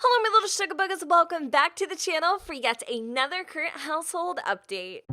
Hello, my little sugar buggers. Welcome back to the channel for yet another current household update.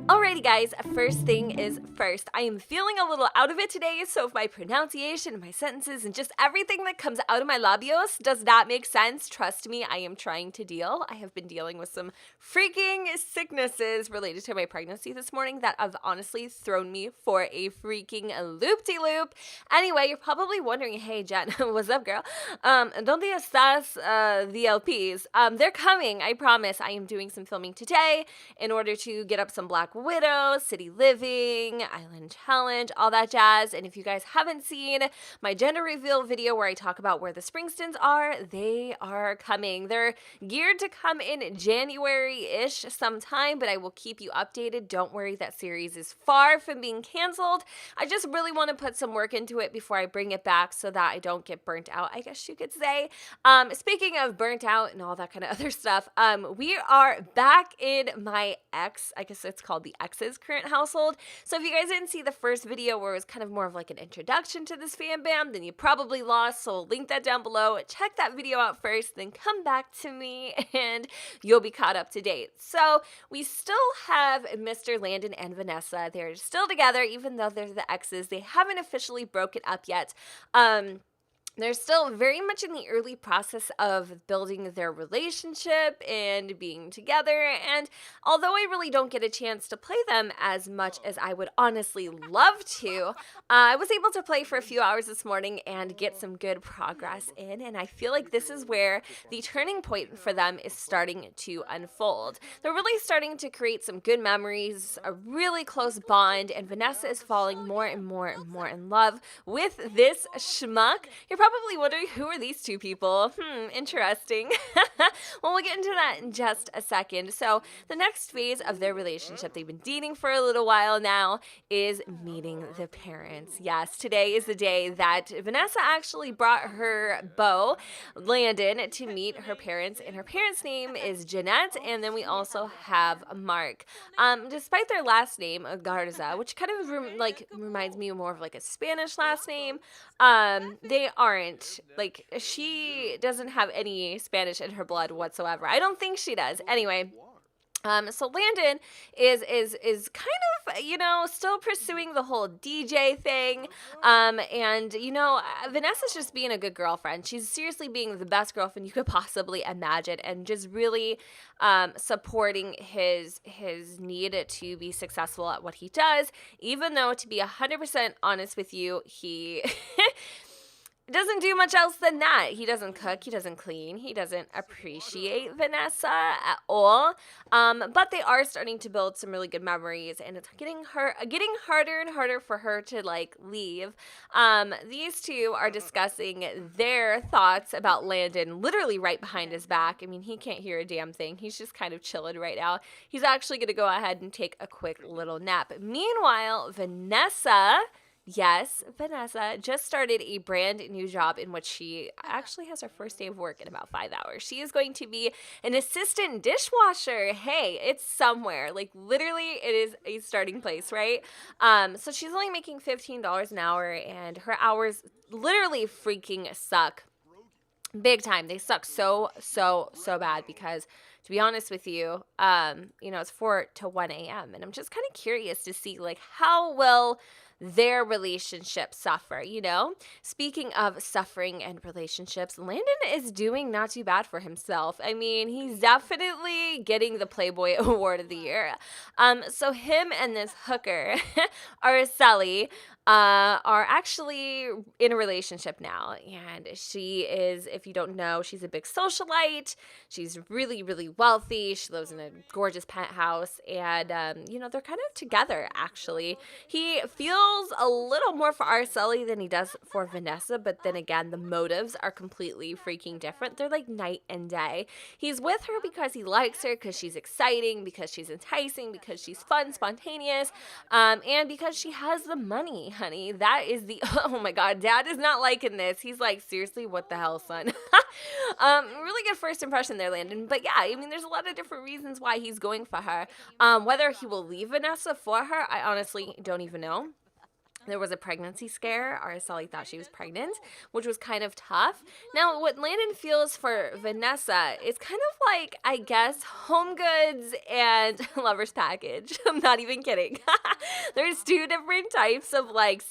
Alrighty guys, first thing is first. I am feeling a little out of it today, so if my pronunciation and my sentences and just everything that comes out of my labios does not make sense, trust me, I am trying to deal. I have been dealing with some freaking sicknesses related to my pregnancy this morning that have honestly thrown me for a freaking loop-de-loop. Anyway, you're probably wondering, hey Jen, what's up girl? ¿Dónde estás the LPs? They're coming, I promise. I am doing some filming today in order to get up some Black Widow, City Living, Island Challenge, all that jazz. And if you guys haven't seen my gender reveal video where I talk about where the Springstons are, they are coming. They're geared to come in January-ish sometime, but I will keep you updated. Don't worry, that series is far from being canceled. I just really want to put some work into it before I bring it back so that I don't get burnt out, I guess you could say. Speaking of burnt out and all that kind of other stuff, we are back in my I guess it's called the X's current household. So if you guys didn't see the first video where it was kind of more of like an introduction to this fam bam, then you probably lost, so I'll link that down below. Check that video out first, then come back to me and you'll be caught up to date. So we still have Mr. Landon and Vanessa. They're still together even though they're the X's. They haven't officially broken up yet. They're still very much in the early process of building their relationship and being together, and although I really don't get a chance to play them as much as I would honestly love to, I was able to play for a few hours this morning and get some good progress in, and I feel like this is where the turning point for them is starting to unfold. They're really starting to create some good memories, a really close bond, and Vanessa is falling more and more and more in love with this schmuck. You're probably wondering, who are these two people? Interesting. Well, we'll get into that in just a second. So the next phase of their relationship, they've been dating for a little while now, is meeting the parents. Yes, today is the day that Vanessa actually brought her beau, Landon, to meet her parents, and her parents' name is Jeanette, and then we also have Mark. Despite their last name, Garza, which kind of reminds me more of like a Spanish last name, they aren't. Like, she doesn't have any Spanish in her blood whatsoever. I don't think she does. Anyway, so Landon is kind of, you know, still pursuing the whole DJ thing, and, you know, Vanessa's just being a good girlfriend. She's seriously being the best girlfriend you could possibly imagine, and just really supporting his need to be successful at what he does, even though, to be 100% honest with you, he doesn't do much else than that. He doesn't cook, he doesn't clean, he doesn't appreciate Vanessa at all. But they are starting to build some really good memories, and it's getting harder and harder for her to like leave. These two are discussing their thoughts about Landon literally right behind his back. I mean, he can't hear a damn thing. He's just kind of chilling right now. He's actually going to go ahead and take a quick little nap. Meanwhile, Vanessa, yes, Vanessa just started a brand new job in which she actually has her first day of work in about 5 hours. She is going to be an assistant dishwasher. Hey, it's somewhere. Like, literally, it is a starting place, right? So she's only making $15 an hour, and her hours literally freaking suck. Big time. They suck so bad because, to be honest with you, you know, it's 4 to 1 a.m. and I'm just kind of curious to see, like, how will their relationship suffer, you know? Speaking of suffering and relationships, Landon is doing not too bad for himself. I mean, he's definitely getting the Playboy Award of the Year. So him and this hooker, Araceli, are actually in a relationship now, and she is, if you don't know, she's a big socialite. She's really wealthy. She lives in a gorgeous penthouse, and you know, they're kind of together actually. He feels a little more for Araceli than he does for Vanessa, but then again, the motives are completely freaking different. They're like night and day. He's with her because he likes her, because she's exciting, because she's enticing, because she's fun, spontaneous, and because she has the money, honey. That is the, oh my God, Dad is not liking this. He's like, seriously, what the hell, son? Really good first impression there, Landon. But yeah, I mean, there's a lot of different reasons why he's going for her. Whether he will leave Vanessa for her, I honestly don't even know. there was a pregnancy scare. Araceli thought she was pregnant, which was kind of tough. Now, what Landon feels for Vanessa is kind of like, I guess, Home Goods and Lover's Package. I'm not even kidding. There's two different types of like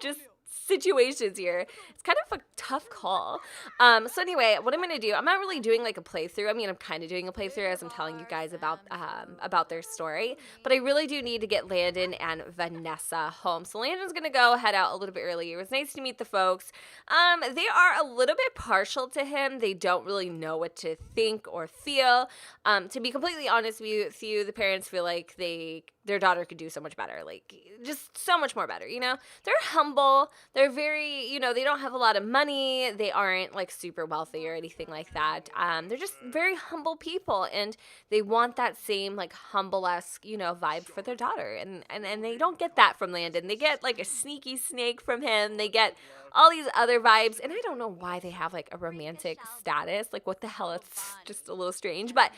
just situations here. It's kind of a tough call. So anyway, what I'm going to do, I'm not really doing like a playthrough. I mean, I'm kind of doing a playthrough as I'm telling you guys about their story, but I really do need to get Landon and Vanessa home. So Landon's going to go head out a little bit early. It was nice to meet the folks. They are a little bit partial to him. They don't really know what to think or feel. To be completely honest with you, the parents feel like their daughter could do so much better, like just so much more better, you know? They're humble. They're very, you know, they don't have a lot of money. They aren't like super wealthy or anything like that. They're just very humble people, and they want that same like humble-esque, you know, vibe for their daughter. And they don't get that from Landon. They get like a sneaky snake from him. They get all these other vibes, and I don't know why they have like a romantic status. Like, what the hell? It's just a little strange. But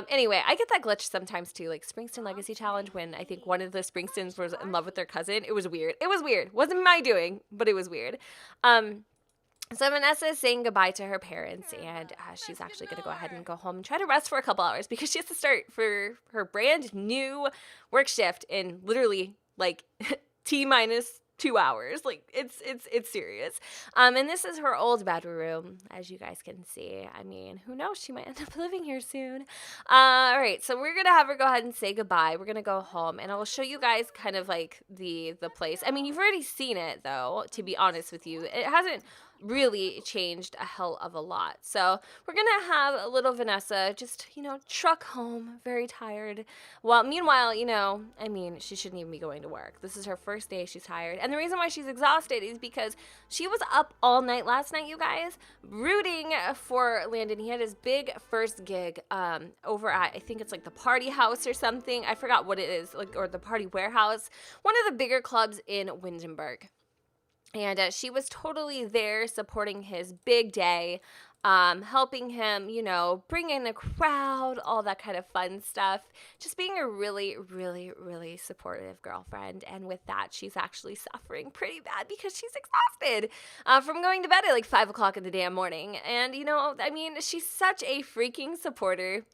anyway, I get that glitch sometimes too. Like Springsteen Legacy Challenge, when I think one of the Springsteens was in love with their cousin. It was weird. It was weird. Wasn't my doing, but it was weird. So Vanessa is saying goodbye to her parents, and she's actually going to go ahead and go home and try to rest for a couple hours because she has to start for her brand new work shift in literally like T-minus 2 hours. Like, it's serious. And this is her old bedroom, as you guys can see. I mean, who knows? She might end up living here soon. All right, so we're gonna have her go ahead and say goodbye. We're gonna go home, and I'll show you guys kind of like the place. I mean, you've already seen it though, to be honest with you. It hasn't really changed a hell of a lot. So we're gonna have a little Vanessa just, you know, truck home, very tired. Well, meanwhile, you know, I mean, she shouldn't even be going to work. This is her first day. She's tired. And the reason why she's exhausted is because she was up all night last night, you guys, rooting for Landon. He had his big first gig over at, I think it's like the Party House or something. I forgot what it is, like, or the Party Warehouse, one of the bigger clubs in Windenburg. And she was totally there supporting his big day, helping him, you know, bring in a crowd, all that kind of fun stuff. Just being a really, really, really supportive girlfriend. And with that, she's actually suffering pretty bad because she's exhausted from going to bed at like 5 o'clock in the damn morning. And, you know, I mean, she's such a freaking supporter,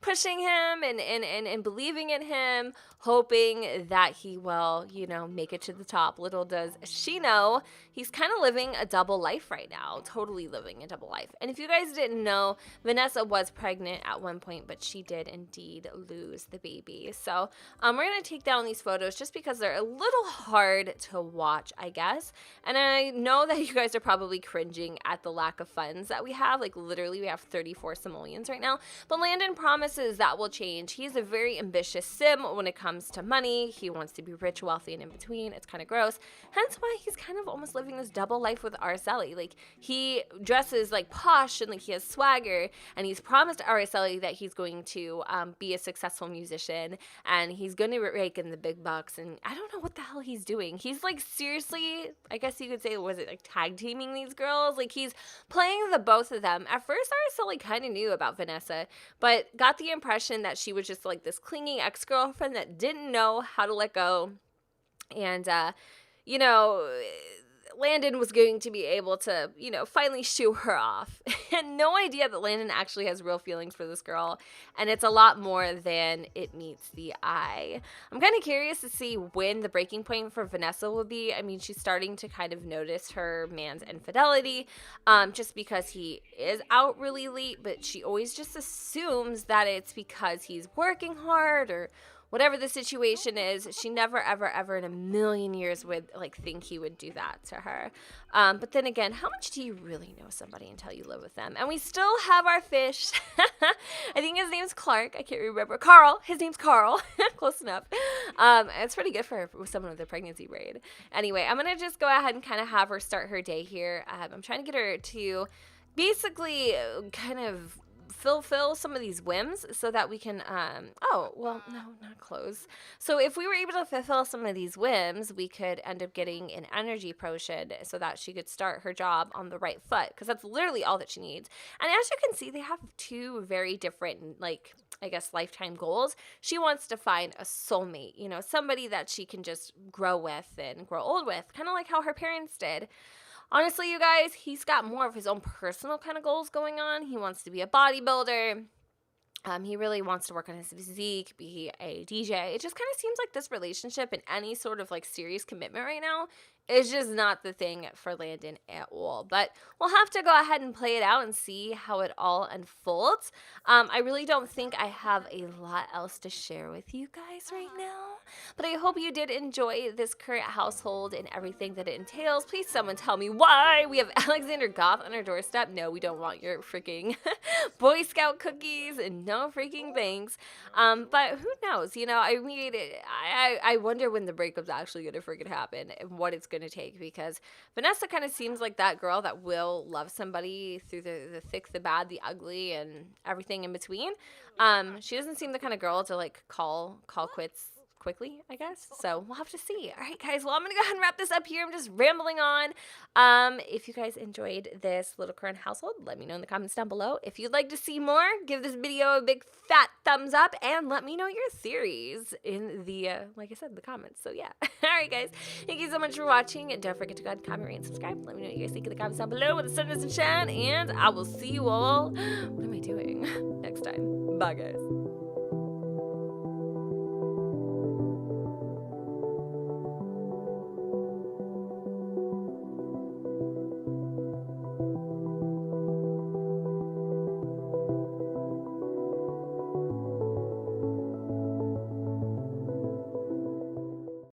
pushing him and believing in him, hoping that he will, you know, make it to the top. Little does she know, he's kind of living a double life right now, totally living a double life. And if you guys didn't know, Vanessa was pregnant at one point, but she did indeed lose the baby. So we're going to take down these photos just because they're a little hard to watch, I guess. And I know that you guys are probably cringing at the lack of funds that we have. Like, literally, we have 34 simoleons right now. But Landon promises that will change. He's a very ambitious sim when it comes to money. He wants to be rich, wealthy, and in between. It's kind of gross. Hence why he's kind of almost living this double life with Araceli. Like, he dresses like posh and like he has swagger, and he's promised Araceli that he's going to be a successful musician and he's going to rake in the big bucks. And I don't know what the hell he's doing. He's like, seriously, I guess you could say, was it like tag teaming these girls? Like, he's playing the both of them. At first, Araceli kind of knew about Vanessa, but got the impression that she was just like this clingy ex-girlfriend that didn't know how to let go. And you know, Landon was going to be able to, you know, finally shoo her off. And no idea that Landon actually has real feelings for this girl. And it's a lot more than it meets the eye. I'm kind of curious to see when the breaking point for Vanessa will be. I mean, she's starting to kind of notice her man's infidelity, just because he is out really late. But she always just assumes that it's because he's working hard or whatever the situation is. She never, ever, ever in a million years would like think he would do that to her. But then again, how much do you really know somebody until you live with them? And we still have our fish. I think his name's Clark. I can't remember. Carl. His name's Carl. Close enough. It's pretty good for someone with a pregnancy braid. Anyway, I'm going to just go ahead and kind of have her start her day here. I'm trying to get her to basically kind of fulfill some of these whims so that we can, oh, well, no, not close. So if we were able to fulfill some of these whims, we could end up getting an energy potion so that she could start her job on the right foot, because that's literally all that she needs. And as you can see, they have two very different, like, I guess, lifetime goals. She wants to find a soulmate, you know, somebody that she can just grow with and grow old with, kind of like how her parents did. Honestly, you guys, he's got more of his own personal kind of goals going on. He wants to be a bodybuilder. He really wants to work on his physique, be a DJ. It just kind of seems like this relationship and any sort of like serious commitment right now is just not the thing for Landon at all. But we'll have to go ahead and play it out and see how it all unfolds. I really don't think I have a lot else to share with you guys right now. But I hope you did enjoy this current household and everything that it entails. Please someone tell me why we have Alexander Goth on our doorstep. No, we don't want your freaking Boy Scout cookies and no freaking thanks. But who knows? You know, I mean, I wonder when the breakup's actually going to freaking happen and what it's going to take, because Vanessa kind of seems like that girl that will love somebody through the thick, the bad, the ugly, and everything in between. She doesn't seem the kind of girl to like call quits quickly, I guess. So we'll have to see. All right, guys. Well, I'm going to go ahead and wrap this up here. I'm just rambling on. If you guys enjoyed this little current household, let me know in the comments down below. If you'd like to see more, give this video a big fat thumbs up and let me know your theories in the, like I said, the comments. So yeah. All right, guys. Thank you so much for watching. And don't forget to go ahead, comment, rate, and subscribe. Let me know what you guys think in the comments down below. Where the sun doesn't shine. And I will see you all, what am I doing, next time. Bye, guys.